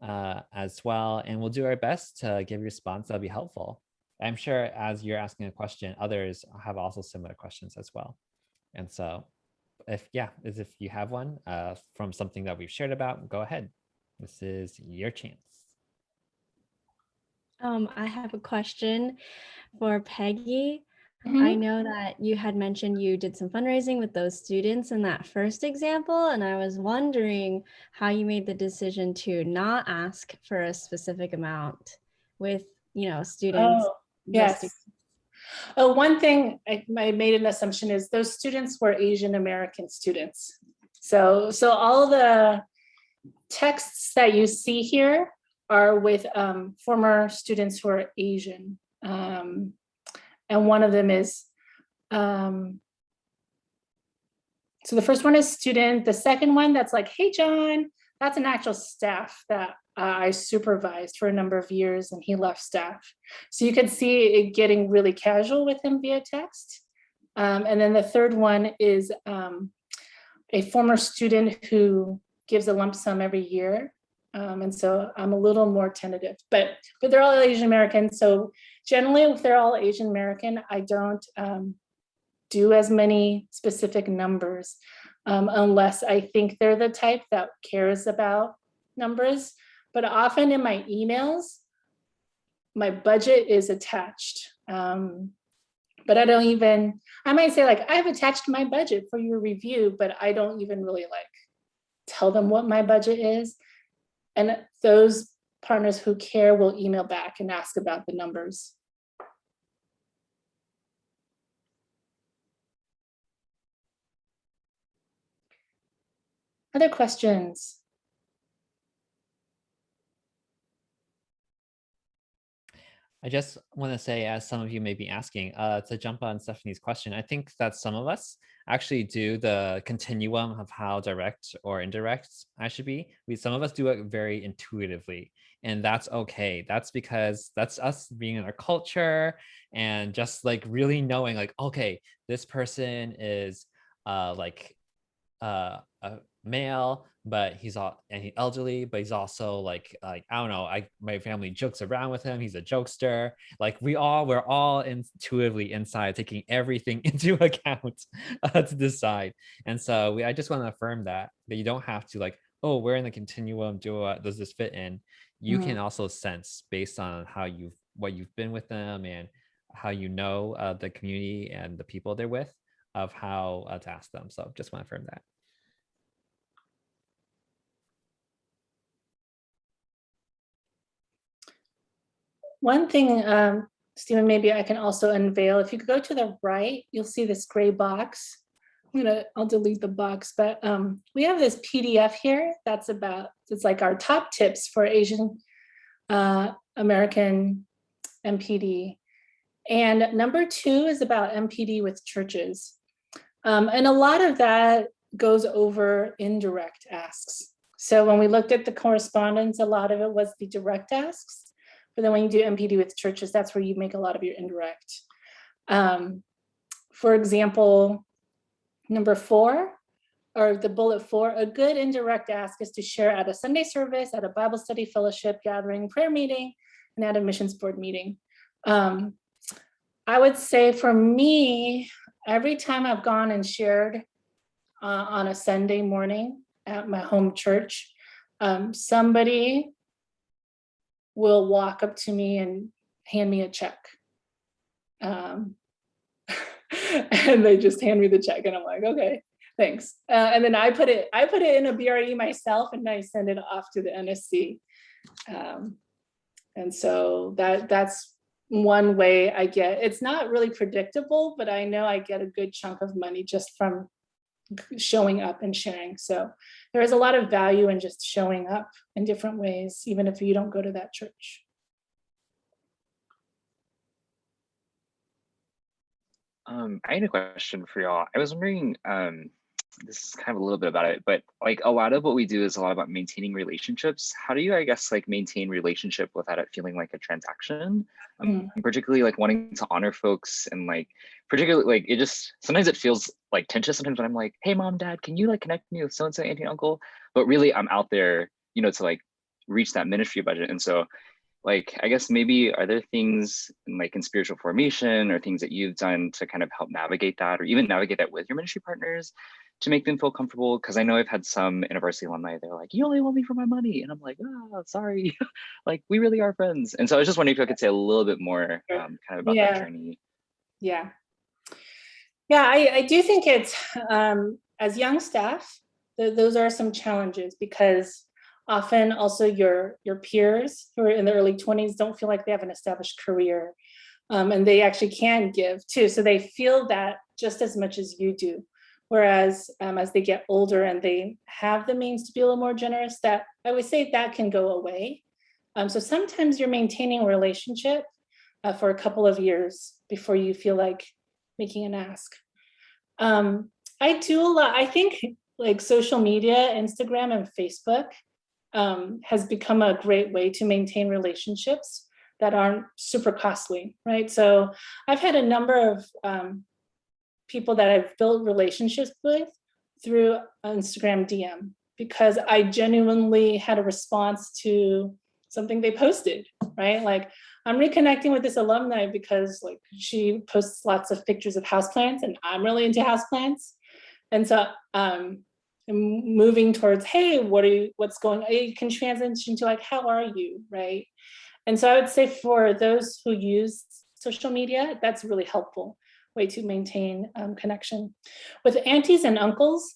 as well. And we'll do our best to give a response that'll be helpful. I'm sure as you're asking a question, others have also similar questions as well. And so if you have one from something that we've shared about, go ahead. This is your chance. I have a question for Peggy. Mhm. I know that you had mentioned you did some fundraising with those students in that first example, and I was wondering how you made the decision to not ask for a specific amount with, students. Oh, yes. Oh, one thing I made an assumption is those students were Asian American students. So all the texts that you see here are with former students who are Asian. And one of them is, so the first one is student. The second one that's like, hey, John, that's an actual staff that I supervised for a number of years, and he left staff. So you could see it getting really casual with him via text. And then the third one is a former student who gives a lump sum every year. And so I'm a little more tentative, but they're all Asian American. So generally, if they're all Asian American, I don't do as many specific numbers unless I think they're the type that cares about numbers. But often in my emails, my budget is attached. But I might say like, I've attached my budget for your review, but I don't even really like tell them what my budget is. And those partners who care will email back and ask about the numbers. Other questions? I just want to say, as some of you may be asking, to jump on Stephanie's question, I think that some of us actually do the continuum of how direct or indirect I should be. Some of us do it very intuitively, and that's okay. That's because that's us being in our culture and just like really knowing like, okay, this person is like a male, but he's all and he's elderly, but he's also like I don't know. My family jokes around with him. He's a jokester. Like we're all intuitively inside taking everything into account to decide. And so I just want to affirm that you don't have to like, oh, we're in the continuum. Does this fit in? You can also sense based on what you've been with them and how you know the community and the people they're with of how to ask them. So just want to affirm that. One thing, Stephen, maybe I can also unveil, if you go to the right, you'll see this gray box. I'll delete the box, but we have this PDF here it's like our top tips for Asian American MPD. And number 2 is about MPD with churches. And a lot of that goes over indirect asks. So when we looked at the correspondence, a lot of it was the direct asks. But then when you do MPD with churches, that's where you make a lot of your indirect. For example, number 4, or the bullet 4, a good indirect ask is to share at a Sunday service, at a Bible study fellowship gathering, prayer meeting, and at a missions board meeting. I would say for me, every time I've gone and shared on a Sunday morning at my home church, somebody will walk up to me and hand me a check. And they just hand me the check and I'm like, okay, thanks. And then I put it in a BRE myself and I send it off to the NSC. And so that's one way I get, it's not really predictable, but I know I get a good chunk of money just from showing up and sharing. So there is a lot of value in just showing up in different ways, even if you don't go to that church. I had a question for y'all. I was wondering, this is kind of a little bit about it, but like a lot of what we do is a lot about maintaining relationships. How do you, I guess, like maintain relationship without it feeling like a transaction? Particularly like wanting to honor folks and like, particularly like it just, sometimes it feels like tension sometimes when I'm like, hey mom, dad, can you like connect me with so-and-so auntie and uncle? But really I'm out there, to like reach that ministry budget. And so like, I guess maybe are there things in spiritual formation or things that you've done to kind of help navigate that or even navigate that with your ministry partners to make them feel comfortable? Because I know I've had some InterVarsity alumni, they're like, you only want me for my money. And I'm like, oh, sorry, like we really are friends. And so I was just wondering if I could say a little bit more kind of about that journey. Yeah, I do think it's, as young staff, those are some challenges because often also your peers who are in the early 20s don't feel like they have an established career and they actually can give too. So they feel that just as much as you do. Whereas as they get older and they have the means to be a little more generous, that I would say that can go away. So sometimes you're maintaining a relationship for a couple of years before you feel like making an ask. I do a lot, I think like social media, Instagram and Facebook has become a great way to maintain relationships that aren't super costly, right? So I've had a number of people that I've built relationships with through Instagram DM because I genuinely had a response to something they posted, right? Like I'm reconnecting with this alumni because like she posts lots of pictures of houseplants and I'm really into houseplants. And so I'm moving towards, hey, what's going on? You can transition to like, how are you, right? And so I would say for those who use social media, that's a really helpful way to maintain connection. With aunties and uncles,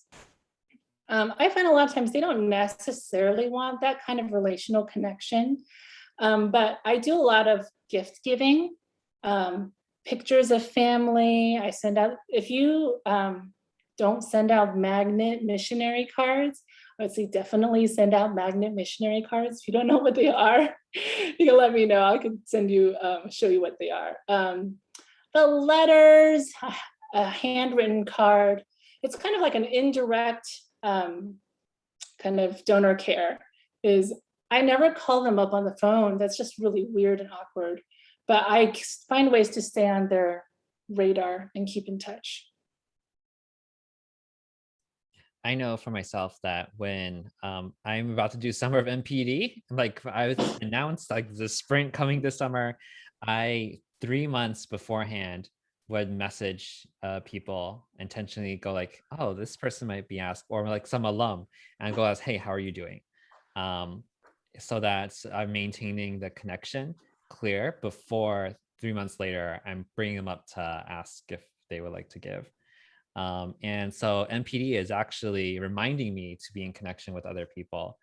I find a lot of times they don't necessarily want that kind of relational connection, but I do a lot of gift giving, pictures of family. I send out, if you don't send out magnet missionary cards, I would say definitely send out magnet missionary cards. If you don't know what they are, you can let me know. I can send you, show you what they are. The letters, a handwritten card, it's kind of like an indirect kind of donor care. Is I never call them up on the phone. That's just really weird and awkward. But I find ways to stay on their radar and keep in touch. I know for myself that when I'm about to do summer of MPD, like I was announced like the sprint coming this summer, I 3 months beforehand would message people, intentionally go like, oh, this person might be asked, or like some alum, and go ask, hey, how are you doing? So that I'm maintaining the connection clear before 3 months later, I'm bringing them up to ask if they would like to give. And so MPD is actually reminding me to be in connection with other people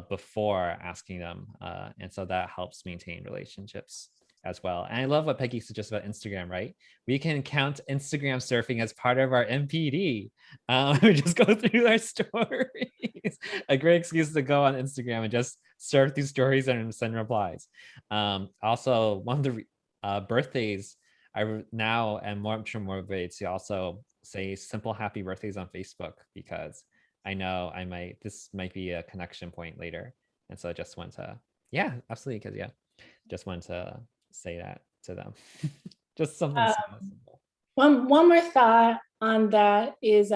before asking them. And so that helps maintain relationships as well. And I love what Peggy suggested about Instagram, right? We can count Instagram surfing as part of our MPD. We just go through our stories. A great excuse to go on Instagram and just surf through stories and send replies. Also, one of the birthdays, I now am more motivated to also say simple happy birthdays on Facebook, because I know this might be a connection point later. And so I just want to, yeah, absolutely. Because yeah, just want to say that to them. Just something simple. One more thought on that is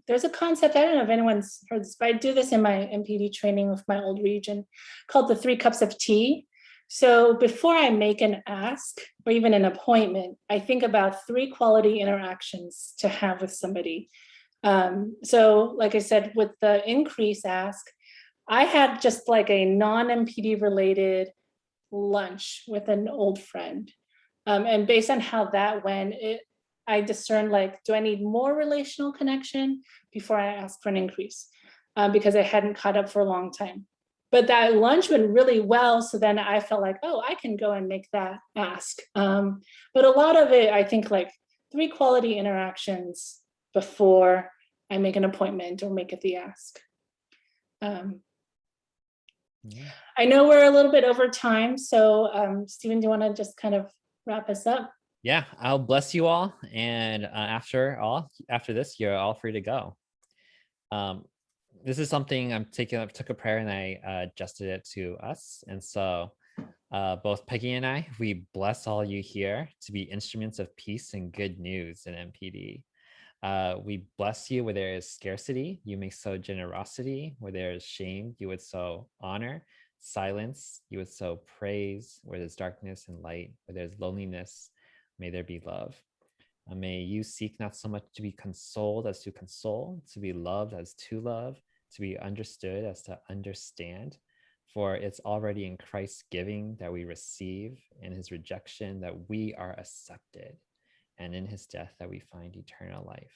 there's a concept, I don't know if anyone's heard this, but I do this in my MPD training with my old region, called the 3 cups of tea. So before I make an ask or even an appointment, I think about 3 quality interactions to have with somebody. So like I said, with the increase ask, I had just like a non-MPD related lunch with an old friend. And based on how that went, I discerned like, do I need more relational connection before I ask for an increase? Because I hadn't caught up for a long time. But that lunch went really well. So then I felt like, oh, I can go and make that ask. But a lot of it, I think like 3 quality interactions before I make an appointment or make it the ask. I know we're a little bit over time. So Stephen, do you want to just kind of wrap us up? Yeah, I'll bless you all. And after this, you're all free to go. This is something I took a prayer and I adjusted it to us. And so both Peggy and I, we bless all you here to be instruments of peace and good news in MPD. We bless you where there is scarcity, you may sow generosity. Where there is shame, you would sow honor. Silence, you would sow praise. Where there's darkness and light, where there's loneliness, may there be love. May you seek not so much to be consoled as to console, to be loved as to love, to be understood as to understand. For it's already in Christ's giving that we receive, in his rejection that we are accepted, and in his death that we find eternal life.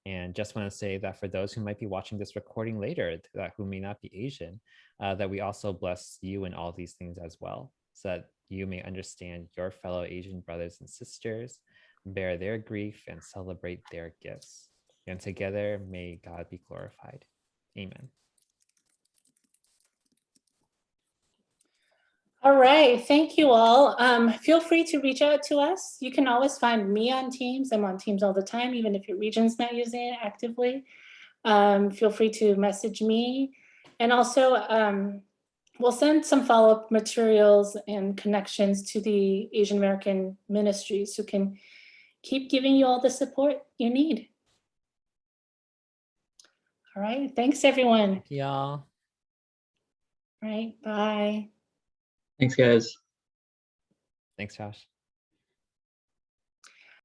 And just want to say that for those who might be watching this recording later, who may not be Asian, that we also bless you in all these things as well, so that you may understand your fellow Asian brothers and sisters, bear their grief, and celebrate their gifts. And together, may God be glorified. Amen. All right, thank you all. Feel free to reach out to us. You can always find me on Teams. I'm on Teams all the time, even if your region's not using it actively. Feel free to message me. And also, we'll send some follow-up materials and connections to the Asian American ministries who can keep giving you all the support you need. All right, thanks everyone. Thank y'all. All right, bye. Thanks, guys. Thanks, Josh.